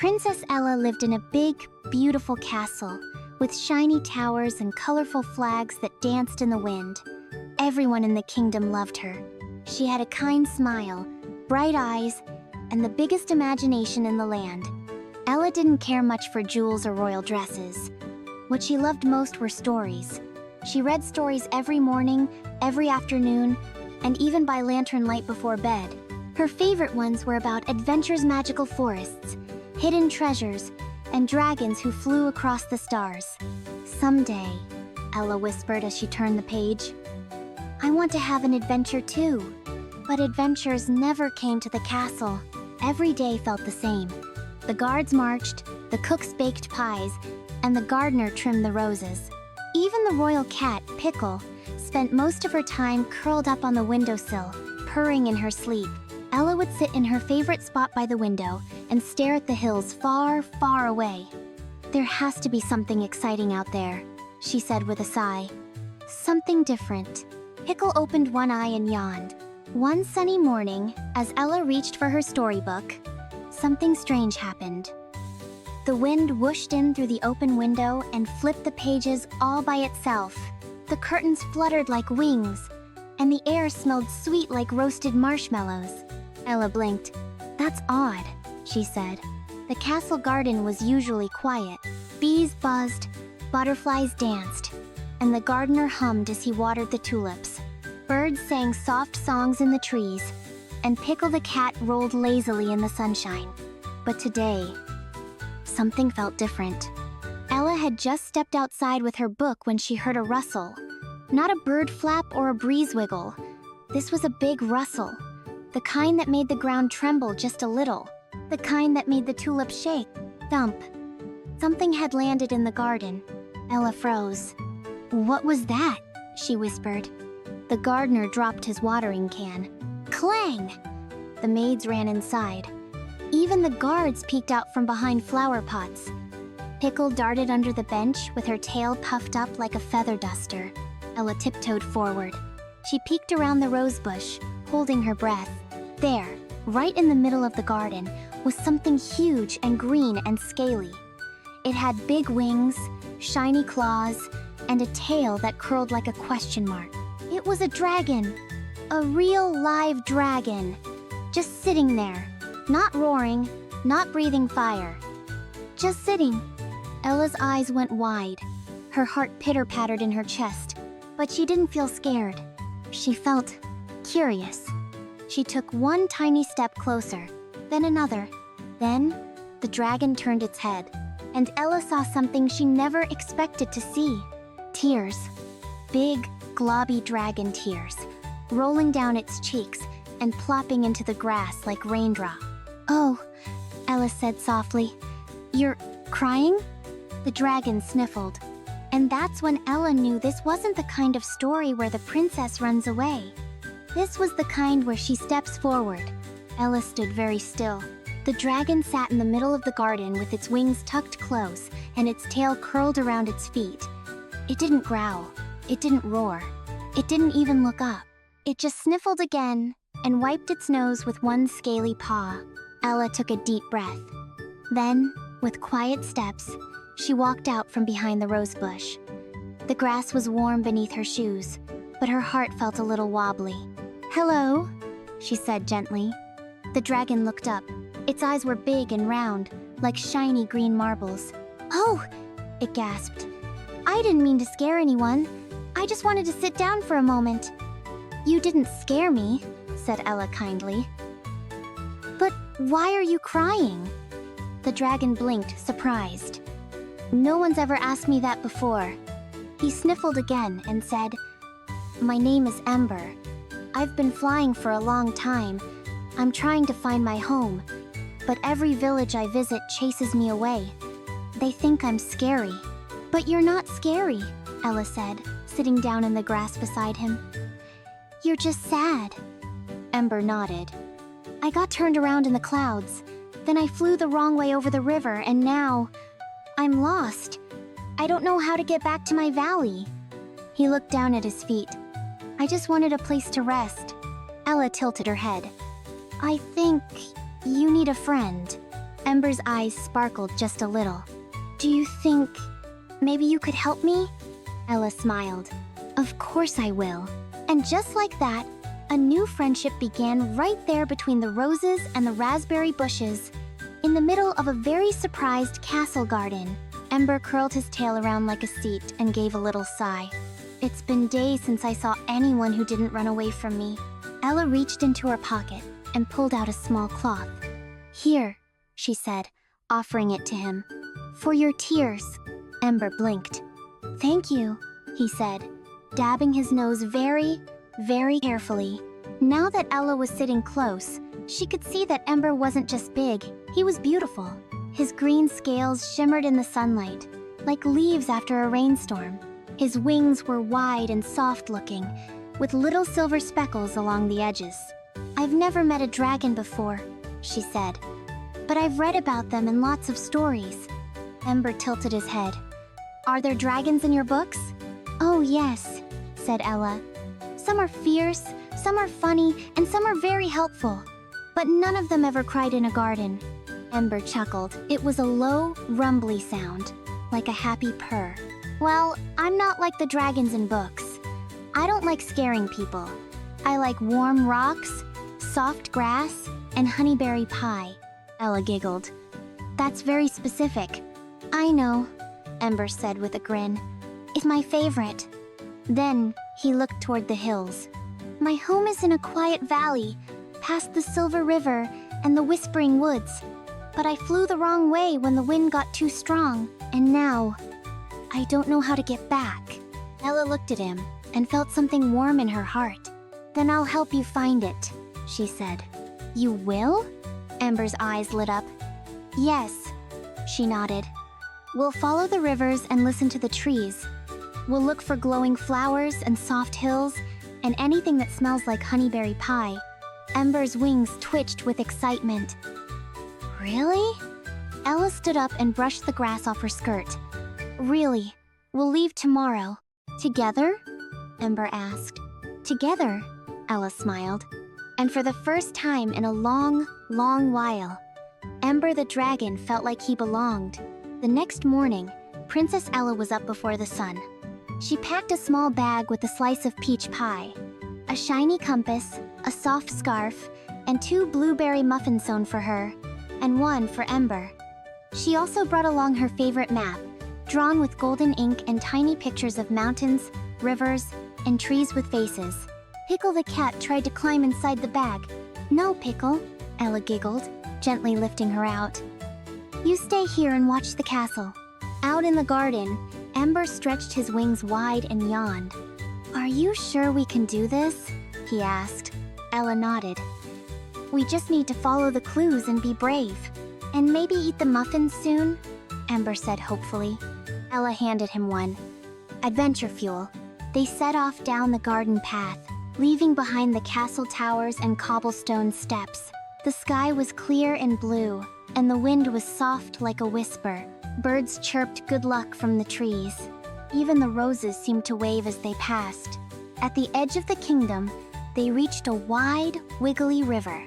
Princess Ella lived in a big, beautiful castle with shiny towers and colorful flags that danced in the wind. Everyone in the kingdom loved her. She had a kind smile, bright eyes, and the biggest imagination in the land. Ella didn't care much for jewels or royal dresses. What she loved most were stories. She read stories every morning, every afternoon, and even by lantern light before bed. Her favorite ones were about adventures, magical forests, hidden treasures, and dragons who flew across the stars. "Someday," Ella whispered as she turned the page, "I want to have an adventure too." But adventures never came to the castle. Every day felt the same. The guards marched, the cooks baked pies, and the gardener trimmed the roses. Even the royal cat, Pickle, spent most of her time curled up on the windowsill, purring in her sleep. Ella would sit in her favorite spot by the window and stare at the hills far, far away. "There has to be something exciting out there," she said with a sigh. "Something different." Pickle opened one eye and yawned. One sunny morning, as Ella reached for her storybook, something strange happened. The wind whooshed in through the open window and flipped the pages all by itself. The curtains fluttered like wings, and the air smelled sweet like roasted marshmallows. Ella blinked. "That's odd," she said. The castle garden was usually quiet. Bees buzzed, butterflies danced, and the gardener hummed as he watered the tulips. Birds sang soft songs in the trees, and Pickle the cat rolled lazily in the sunshine. But today, something felt different. Ella had just stepped outside with her book when she heard a rustle. Not a bird flap or a breeze wiggle. This was a big rustle. The kind that made the ground tremble just a little. The kind that made the tulips shake. Thump. Something had landed in the garden. Ella froze. "What was that?" she whispered. The gardener dropped his watering can. Clang! The maids ran inside. Even the guards peeked out from behind flower pots. Pickle darted under the bench with her tail puffed up like a feather duster. Ella tiptoed forward. She peeked around the rose bush, holding her breath. There, right in the middle of the garden, was something huge and green and scaly. It had big wings, shiny claws, and a tail that curled like a question mark. It was a dragon. A real live dragon. Just sitting there. Not roaring, not breathing fire. Just sitting. Ella's eyes went wide. Her heart pitter-pattered in her chest. But she didn't feel scared. She felt curious. She took one tiny step closer, then another. Then, the dragon turned its head, and Ella saw something she never expected to see. Tears. Big, globby dragon tears, rolling down its cheeks and plopping into the grass like raindrops. "Oh," Ella said softly. "You're crying?" The dragon sniffled. And that's when Ella knew this wasn't the kind of story where the princess runs away. This was the kind where she steps forward. Ella stood very still. The dragon sat in the middle of the garden with its wings tucked close and its tail curled around its feet. It didn't growl. It didn't roar. It didn't even look up. It just sniffled again and wiped its nose with one scaly paw. Ella took a deep breath. Then, with quiet steps, she walked out from behind the rose bush. The grass was warm beneath her shoes, but her heart felt a little wobbly. "Hello," she said gently. The dragon looked up. Its eyes were big and round, like shiny green marbles. "Oh," it gasped. "I didn't mean to scare anyone. I just wanted to sit down for a moment." "You didn't scare me," said Ella kindly. "But why are you crying?" The dragon blinked, surprised. "No one's ever asked me that before." He sniffled again and said, "My name is Ember. I've been flying for a long time. I'm trying to find my home, but every village I visit chases me away. They think I'm scary." "But you're not scary," Ella said, sitting down in the grass beside him. "You're just sad." Ember nodded. "I got turned around in the clouds. Then I flew the wrong way over the river, and now I'm lost. I don't know how to get back to my valley." He looked down at his feet. "I just wanted a place to rest." Ella tilted her head. "I think you need a friend." Ember's eyes sparkled just a little. "Do you think maybe you could help me?" Ella smiled. "Of course I will." And just like that, a new friendship began right there between the roses and the raspberry bushes, in the middle of a very surprised castle garden. Ember curled his tail around like a seat and gave a little sigh. "It's been days since I saw anyone who didn't run away from me." Ella reached into her pocket and pulled out a small cloth. "Here," she said, offering it to him. "For your tears." Ember blinked. "Thank you," he said, dabbing his nose very, very carefully. Now that Ella was sitting close, she could see that Ember wasn't just big, he was beautiful. His green scales shimmered in the sunlight, like leaves after a rainstorm. His wings were wide and soft-looking, with little silver speckles along the edges. "I've never met a dragon before," she said, "but I've read about them in lots of stories." Ember tilted his head. "Are there dragons in your books?" "Oh yes," said Ella. "Some are fierce, some are funny, and some are very helpful. But none of them ever cried in a garden." Ember chuckled. It was a low, rumbly sound, like a happy purr. "Well, I'm not like the dragons in books. I don't like scaring people. I like warm rocks, soft grass, and honeyberry pie." Ella giggled. "That's very specific." "I know," Ember said with a grin. "It's my favorite." Then he looked toward the hills. "My home is in a quiet valley, past the Silver River and the Whispering Woods. But I flew the wrong way when the wind got too strong, and now I don't know how to get back." Ella looked at him and felt something warm in her heart. "Then I'll help you find it," she said. "You will?" Ember's eyes lit up. "Yes," she nodded. "We'll follow the rivers and listen to the trees. We'll look for glowing flowers and soft hills and anything that smells like honeyberry pie." Ember's wings twitched with excitement. "Really?" Ella stood up and brushed the grass off her skirt. "Really. We'll leave tomorrow." "Together?" Ember asked. "Together," Ella smiled. And for the first time in a long, long while, Ember the dragon felt like he belonged. The next morning, Princess Ella was up before the sun. She packed a small bag with a slice of peach pie, a shiny compass, a soft scarf, and 2 blueberry muffins sewn for her, and 1 for Ember. She also brought along her favorite map, drawn with golden ink and tiny pictures of mountains, rivers, and trees with faces. Pickle the cat tried to climb inside the bag. "No, Pickle," Ella giggled, gently lifting her out. "You stay here and watch the castle." Out in the garden, Ember stretched his wings wide and yawned. "Are you sure we can do this?" he asked. Ella nodded. "We just need to follow the clues and be brave. And maybe eat the muffins soon," Ember said hopefully. Ella handed him one. Adventure fuel. They set off down the garden path, leaving behind the castle towers and cobblestone steps. The sky was clear and blue, and the wind was soft like a whisper. Birds chirped good luck from the trees. Even the roses seemed to wave as they passed. At the edge of the kingdom, they reached a wide, wiggly river.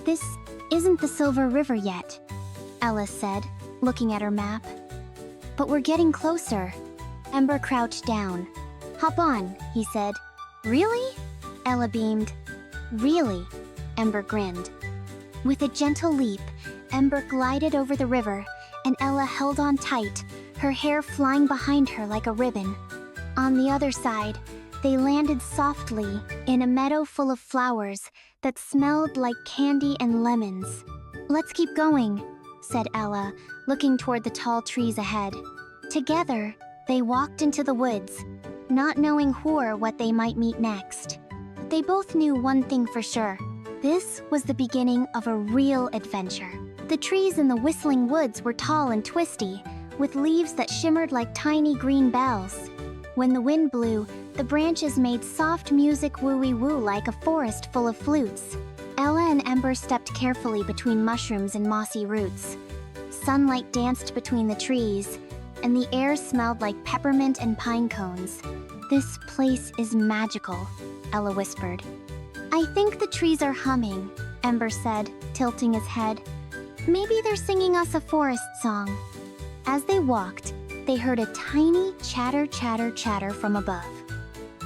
"This isn't the Silver River yet," Ella said, looking at her map. "But we're getting closer." Ember crouched down. "Hop on," he said. "Really?" Ella beamed. "Really?" Ember grinned. With a gentle leap, Ember glided over the river, and Ella held on tight, her hair flying behind her like a ribbon. On the other side, they landed softly in a meadow full of flowers that smelled like candy and lemons. "Let's keep going," said Ella, looking toward the tall trees ahead. Together, they walked into the woods, not knowing who or what they might meet next. But they both knew one thing for sure. This was the beginning of a real adventure. The trees in the whistling woods were tall and twisty, with leaves that shimmered like tiny green bells. When the wind blew, the branches made soft music woo-wee-woo like a forest full of flutes. Ella and Ember stepped carefully between mushrooms and mossy roots. Sunlight danced between the trees, and the air smelled like peppermint and pine cones. "This place is magical," Ella whispered. "I think the trees are humming," Ember said, tilting his head. Maybe they're singing us a forest song. As they walked, they heard a tiny chatter, chatter, chatter from above.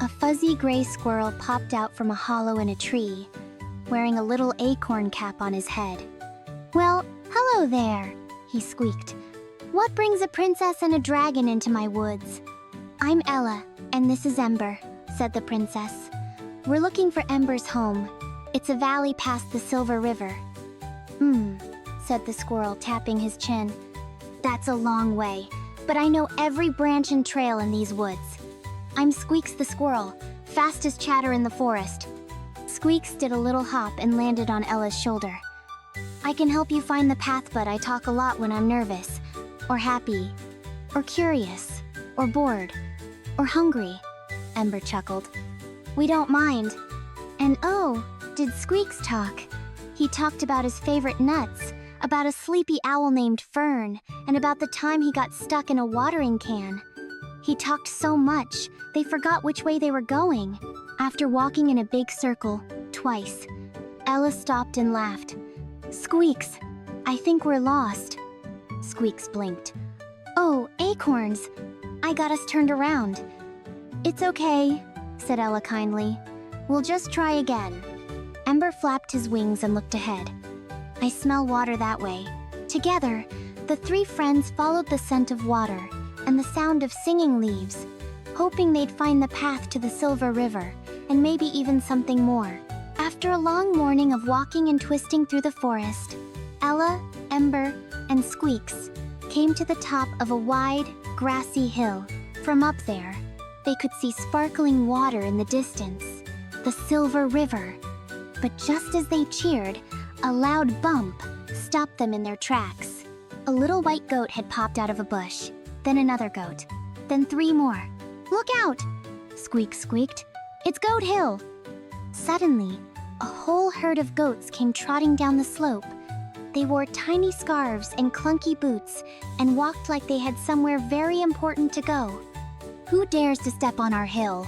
A fuzzy gray squirrel popped out from a hollow in a tree, wearing a little acorn cap on his head. "Well, hello there," he squeaked. "What brings a princess and a dragon into my woods?" "I'm Ella, and this is Ember," said the princess. "We're looking for Ember's home. It's a valley past the Silver River." Said the squirrel, tapping his chin. "That's a long way, but I know every branch and trail in these woods. I'm Squeaks the squirrel, fastest chatter in the forest." Squeaks did a little hop and landed on Ella's shoulder. "I can help you find the path, but I talk a lot when I'm nervous, or happy, or curious, or bored, or hungry," Ember chuckled. "We don't mind." And oh, did Squeaks talk? He talked about his favorite nuts, about a sleepy owl named Fern, and about the time he got stuck in a watering can. He talked so much, they forgot which way they were going. After walking in a big circle, twice, Ella stopped and laughed. "Squeaks, I think we're lost." Squeaks blinked. "Oh, acorns! I got us turned around." "It's okay," said Ella kindly. "We'll just try again." Ember flapped his wings and looked ahead. "I smell water that way." Together, the three friends followed the scent of water and the sound of singing leaves, hoping they'd find the path to the Silver River, and maybe even something more. After a long morning of walking and twisting through the forest, Ella, Ember, and Squeaks came to the top of a wide, grassy hill. From up there, they could see sparkling water in the distance, the Silver River. But just as they cheered, a loud bump stopped them in their tracks. A little white goat had popped out of a bush, then another goat, then three more. "Look out!" Squeaks squeaked. "It's Goat Hill!" Suddenly, a whole herd of goats came trotting down the slope. They wore tiny scarves and clunky boots and walked like they had somewhere very important to go. "Who dares to step on our hill?"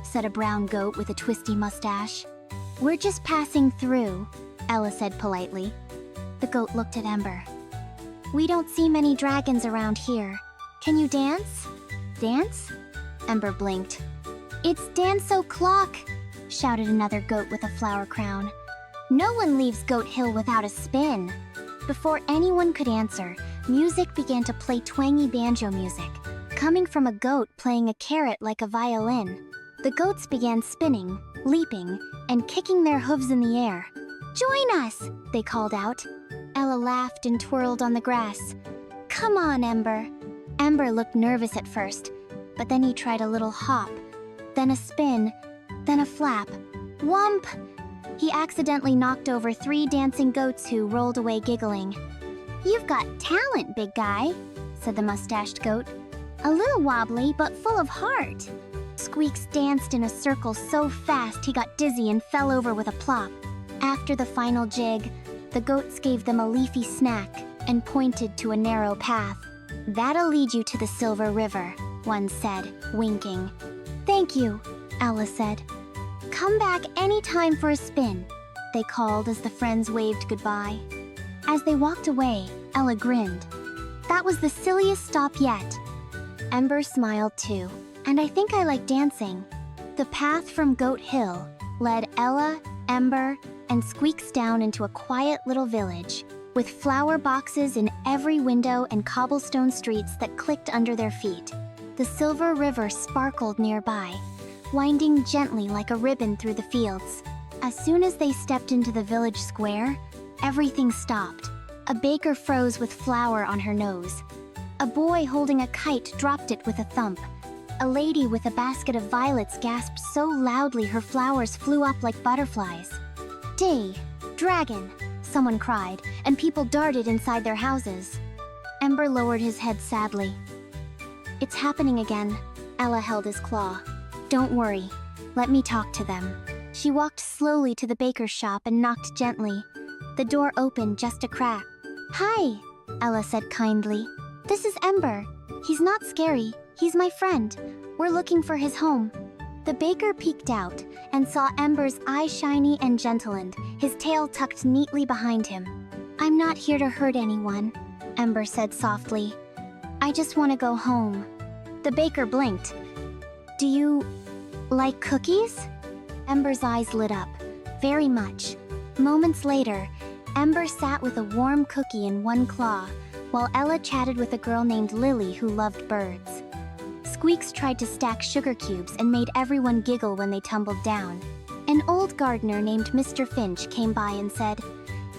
said a brown goat with a twisty mustache. "We're just passing through," Ella said politely. The goat looked at Ember. "We don't see many dragons around here. Can you dance?" "Dance?" Ember blinked. "It's Dance O'Clock!" shouted another goat with a flower crown. "No one leaves Goat Hill without a spin." Before anyone could answer, music began to play twangy banjo music, coming from a goat playing a carrot like a violin. The goats began spinning, leaping, and kicking their hooves in the air. "Join us!" they called out. Ella laughed and twirled on the grass. "Come on, Ember." Ember looked nervous at first, but then he tried a little hop, then a spin, then a flap. Whump! He accidentally knocked over 3 dancing goats who rolled away giggling. "You've got talent, big guy," said the mustached goat. "A little wobbly, but full of heart." Squeaks danced in a circle so fast he got dizzy and fell over with a plop. After the final jig, the goats gave them a leafy snack and pointed to a narrow path. "That'll lead you to the Silver River," one said, winking. "Thank you," Ella said. "Come back any time for a spin," they called as the friends waved goodbye. As they walked away, Ella grinned. "That was the silliest stop yet." Ember smiled too, and I think I like dancing. The path from Goat Hill led Ella, Ember, and Squeaks down into a quiet little village, with flower boxes in every window and cobblestone streets that clicked under their feet. The Silver River sparkled nearby, winding gently like a ribbon through the fields. As soon as they stepped into the village square, everything stopped. A baker froze with flour on her nose. A boy holding a kite dropped it with a thump. A lady with a basket of violets gasped so loudly her flowers flew up like butterflies. "Day! Dragon!" someone cried, and people darted inside their houses. Ember lowered his head sadly. "It's happening again." Ella held his claw. "Don't worry. Let me talk to them." She walked slowly to the baker's shop and knocked gently. The door opened just a crack. "Hi," Ella said kindly. "This is Ember. He's not scary. He's my friend. We're looking for his home." The baker peeked out and saw Ember's eyes shiny and gentle and his tail tucked neatly behind him. I'm not here to hurt anyone, Ember said softly. I just want to go home. The baker blinked. Do you like cookies? Ember's eyes lit up, very much. Moments later, Ember sat with a warm cookie in one claw, while Ella chatted with a girl named Lily who loved birds. Squeaks tried to stack sugar cubes and made everyone giggle when they tumbled down. An old gardener named Mr. Finch came by and said,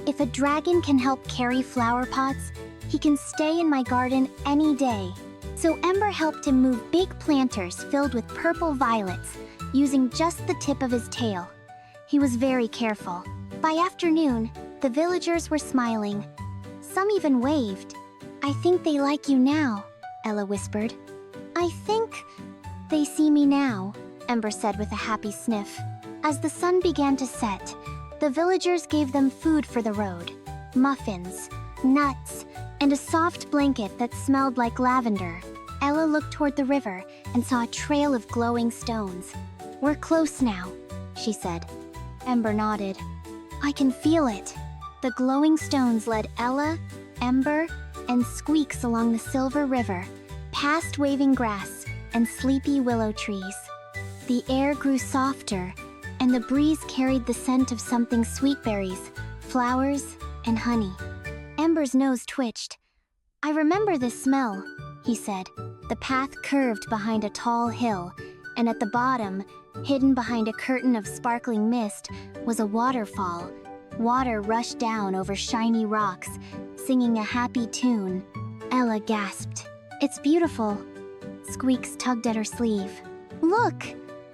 "If a dragon can help carry flower pots, he can stay in my garden any day." So Ember helped him move big planters filled with purple violets, using just the tip of his tail. He was very careful. By afternoon, the villagers were smiling. Some even waved. "I think they like you now," Ella whispered. "I think they see me now," Ember said with a happy sniff. As the sun began to set, the villagers gave them food for the road. Muffins, nuts, and a soft blanket that smelled like lavender. Ella looked toward the river and saw a trail of glowing stones. "We're close now," she said. Ember nodded. "I can feel it." The glowing stones led Ella, Ember, and Squeaks along the silver river, past waving grass and sleepy willow trees. The air grew softer, and the breeze carried the scent of something sweet berries, flowers, and honey. Ember's nose twitched. "I remember this smell," he said. The path curved behind a tall hill, and at the bottom, hidden behind a curtain of sparkling mist, was a waterfall. Water rushed down over shiny rocks, singing a happy tune. Ella gasped. "It's beautiful." Squeaks tugged at her sleeve. "Look!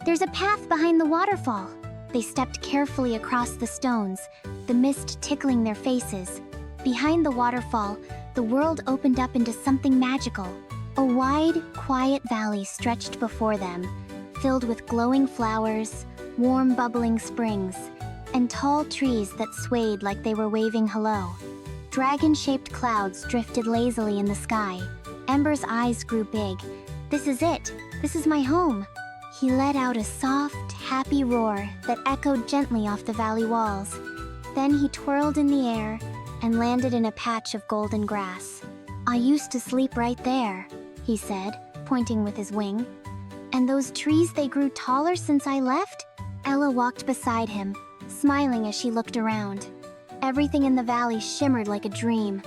There's a path behind the waterfall." They stepped carefully across the stones, the mist tickling their faces. Behind the waterfall, the world opened up into something magical. A wide, quiet valley stretched before them, filled with glowing flowers, warm bubbling springs, and tall trees that swayed like they were waving hello. Dragon-shaped clouds drifted lazily in the sky. Ember's eyes grew big. "This is it. This is my home." He let out a soft, happy roar that echoed gently off the valley walls. Then he twirled in the air and landed in a patch of golden grass. "I used to sleep right there," he said, pointing with his wing. "And those trees, they grew taller since I left?" Ella walked beside him, smiling as she looked around. Everything in the valley shimmered like a dream.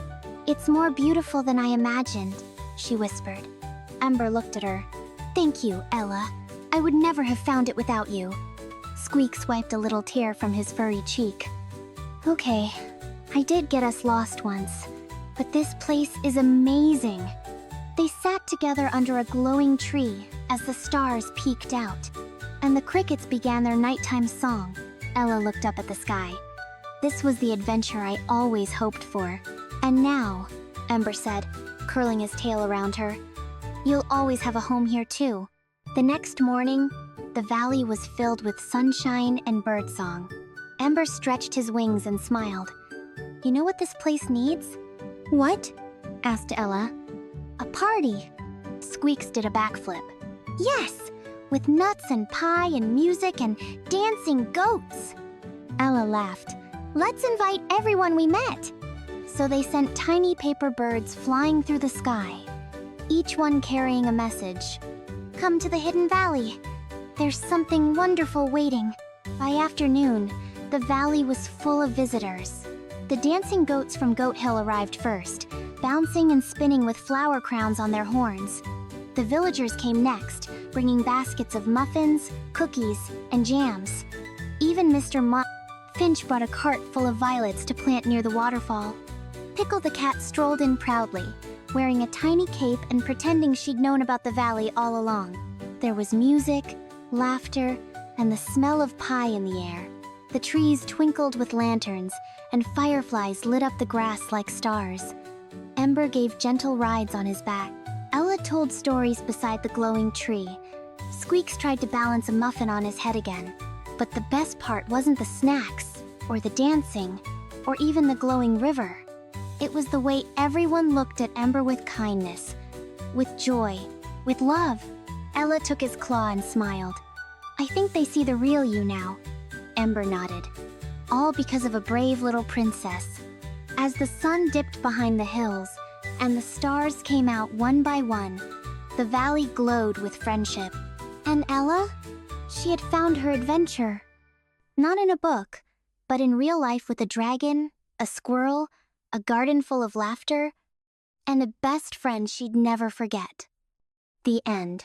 "It's more beautiful than I imagined," she whispered. Ember looked at her. "Thank you, Ella. I would never have found it without you." Squeaks wiped a little tear from his furry cheek. "Okay, I did get us lost once, but this place is amazing." They sat together under a glowing tree as the stars peeked out, and the crickets began their nighttime song. Ella looked up at the sky. "This was the adventure I always hoped for. And now," Ember said, curling his tail around her, "you'll always have a home here too." The next morning, the valley was filled with sunshine and birdsong. Ember stretched his wings and smiled. "You know what this place needs?" "What?" asked Ella. "A party." Squeaks did a backflip. "Yes! With nuts and pie and music and dancing goats!" Ella laughed. "Let's invite everyone we met!" So they sent tiny paper birds flying through the sky, each one carrying a message. "Come to the Hidden Valley. There's something wonderful waiting." By afternoon, the valley was full of visitors. The dancing goats from Goat Hill arrived first, bouncing and spinning with flower crowns on their horns. The villagers came next, bringing baskets of muffins, cookies, and jams. Even Mr. Finch brought a cart full of violets to plant near the waterfall. Pickle the cat strolled in proudly, wearing a tiny cape and pretending she'd known about the valley all along. There was music, laughter, and the smell of pie in the air. The trees twinkled with lanterns, and fireflies lit up the grass like stars. Ember gave gentle rides on his back. Ella told stories beside the glowing tree. Squeaks tried to balance a muffin on his head again. But the best part wasn't the snacks, or the dancing, or even the glowing river. It was the way everyone looked at Ember with kindness, with joy, with love. Ella took his claw and smiled. "I think they see the real you now." Ember nodded. "All because of a brave little princess." As the sun dipped behind the hills and the stars came out one by one, the valley glowed with friendship. And Ella? She had found her adventure. Not in a book, but in real life with a dragon, a squirrel, a garden full of laughter, and a best friend she'd never forget. The end.